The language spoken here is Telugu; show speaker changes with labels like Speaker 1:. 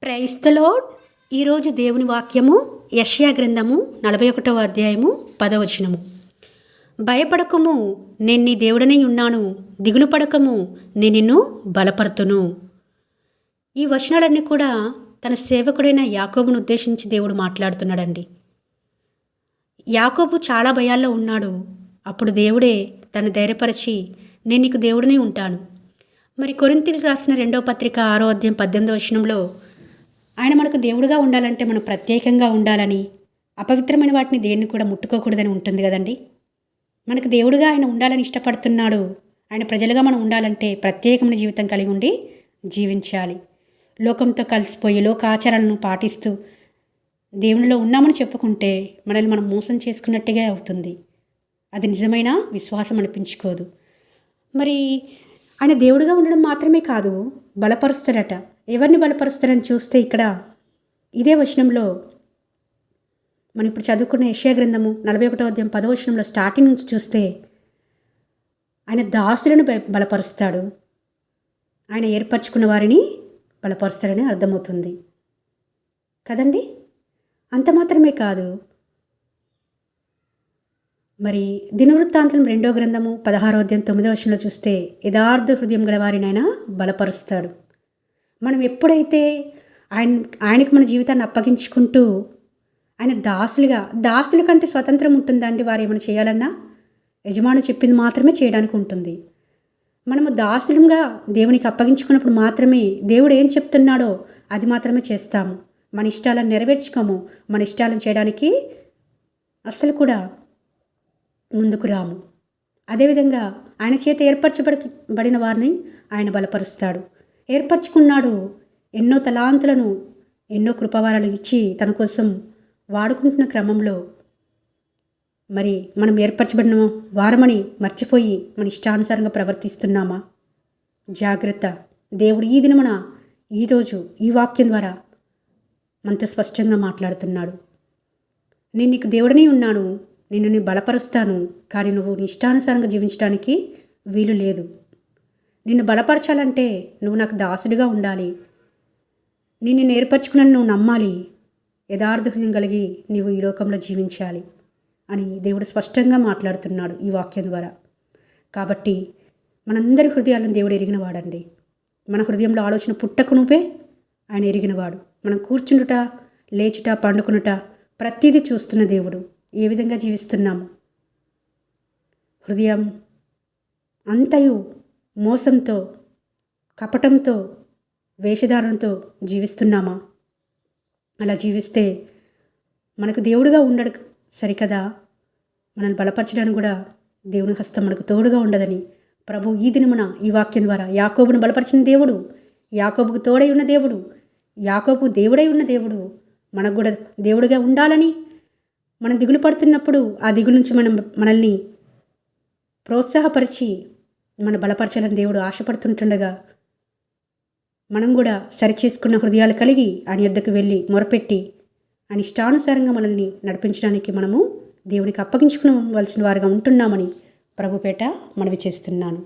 Speaker 1: Praise the lord. ఈరోజు దేవుని వాక్యము యెషయా గ్రంథము 41వ అధ్యాయము 10వ వచనము. భయపడకము, నేను నీ దేవుడనై ఉన్నాను, దిగులు పడకము, నేను నిన్ను బలపరుతును. ఈ వచనాలన్నీ కూడా తన సేవకుడైన యాకోబును ఉద్దేశించి దేవుడు మాట్లాడుతున్నాడండి. యాకోబు చాలా భయాల్లో ఉన్నాడు. అప్పుడు దేవుడే తను ధైర్యపరిచి, నేను నీకు దేవుడనై ఉంటాను. మరి కొరింథీయులకు రాసిన 2వ పత్రిక 6వ అధ్యాయం 18వ వచనంలో ఆయన మనకు దేవుడుగా ఉండాలంటే మనం ప్రత్యేకంగా ఉండాలని, అపవిత్రమైన వాటిని దేన్ని కూడా ముట్టుకోకూడదని ఉంటుంది కదండి. మనకు దేవుడుగా ఆయన ఉండాలని ఇష్టపడుతున్నాడు. ఆయన ప్రజలుగా మనం ఉండాలంటే ప్రత్యేకమైన జీవితం కలిగి ఉండి జీవించాలి. లోకంతో కలిసిపోయి లోకాచారాలను పాటిస్తూ దేవునిలో ఉన్నామని చెప్పుకుంటే మనల్ని మనం మోసం చేసుకున్నట్టుగా అవుతుంది. అది నిజమైన విశ్వాసం అనిపించుకోదు. మరి ఆయన దేవుడిగా ఉండడం మాత్రమే కాదు, బలపరుస్తారట. ఎవరిని బలపరుస్తారని చూస్తే ఇక్కడ ఇదే వచనంలో మనం ఇప్పుడు చదువుకున్న యెషయా గ్రంథము 41వ అధ్యాయం 10వ వచనంలో స్టార్టింగ్ నుంచి చూస్తే ఆయన దాసులను బలపరుస్తాడు, ఆయన ఏర్పరచుకున్న వారిని బలపరుస్తారని అర్థమవుతుంది కదండి. అంత మాత్రమే కాదు, మరి దినవృత్తాంతం 2వ గ్రంథము 16వ అధ్యాయం 9వ వచనంలో చూస్తే యథార్థ హృదయం గల వారిని ఆయన బలపరుస్తాడు. మనం ఎప్పుడైతే ఆయనకు మన జీవితాన్ని అప్పగించుకుంటూ ఆయన దాసుల కంటే స్వతంత్రం ఉంటుందా అండి? వారు ఏమైనా చేయాలన్నా యజమాను చెప్పింది మాత్రమే చేయడానికి ఉంటుంది. మనము దాసులంగా దేవునికి అప్పగించుకున్నప్పుడు మాత్రమే దేవుడు ఏం చెప్తున్నాడో అది మాత్రమే చేస్తాము. మన ఇష్టాలను నెరవేర్చుకోము. మన ఇష్టాలను చేయడానికి అస్సలు కూడా ముందుకు రాము. అదేవిధంగా ఆయన చేత ఏర్పరచబడిన వారిని ఆయన బలపరుస్తాడు. ఏర్పరచుకున్నాడు. ఎన్నో తలాంతులను, ఎన్నో కృపవరాలు ఇచ్చి తన కోసం వాడుకుంటున్న క్రమంలో మరి మనం ఏర్పరచబడిన వారమని మర్చిపోయి మన ఇష్టానుసారంగా ప్రవర్తిస్తున్నామా? జాగ్రత్త. దేవుడు ఈ దినమున ఈరోజు ఈ వాక్యం ద్వారా మనతో స్పష్టంగా మాట్లాడుతున్నాడు. నేను నీకు దేవుడనే ఉన్నాను, నిన్ను బలపరుస్తాను, కానీ నువ్వు నీ ఇష్టానుసారంగా జీవించడానికి వీలు లేదు. నిన్ను బలపరచాలంటే నువ్వు నాకు దాసుడిగా ఉండాలి. నిన్ను ఏర్పరచుకున్నాను నువ్వు నమ్మాలి. యథార్థ హృదయం కలిగి నీవు ఈ లోకంలో జీవించాలి అని దేవుడు స్పష్టంగా మాట్లాడుతున్నాడు ఈ వాక్యం ద్వారా. కాబట్టి మనందరి హృదయాలను దేవుడు ఎరిగినవాడండి. మన హృదయంలో ఆలోచన పుట్టక నువ్వే ఆయన ఎరిగినవాడు. మనం కూర్చుండుట, లేచుట, పండుకునుట ప్రతిదీ చూస్తున్న దేవుడు. ఏ విధంగా జీవిస్తున్నాము? హృదయం అంతయు మోసంతో, కపటంతో, వేషధారణతో జీవిస్తున్నామా? అలా జీవిస్తే మనకు దేవుడుగా ఉండడు సరికదా. మనల్ని బలపరచడానికి కూడా దేవుని హస్తం మనకు తోడుగా ఉండదని ప్రభు ఈ దినమున ఈ వాక్యం ద్వారా యాకోబును బలపరిచిన దేవుడు, యాకోబుకు తోడై ఉన్న దేవుడు, యాకోబు దేవుడై ఉన్న దేవుడు మనకు కూడా దేవుడిగా ఉండాలని, మనం దిగులు పడుతున్నప్పుడు ఆ దిగులు నుంచి మనల్ని ప్రోత్సాహపరిచి మన బలపరచాలని దేవుడు ఆశపడుతుంటుండగా మనం కూడా సరిచేసుకున్న హృదయాలు కలిగి ఆయన యొద్దకు వెళ్ళి మొరపెట్టి ఆయన ఇష్టానుసారంగా మనల్ని నడిపించడానికి మనము దేవునికి అప్పగించుకోవలసిన వారుగా ఉంటున్నామని ప్రభుపేట మనవి చేస్తున్నాను.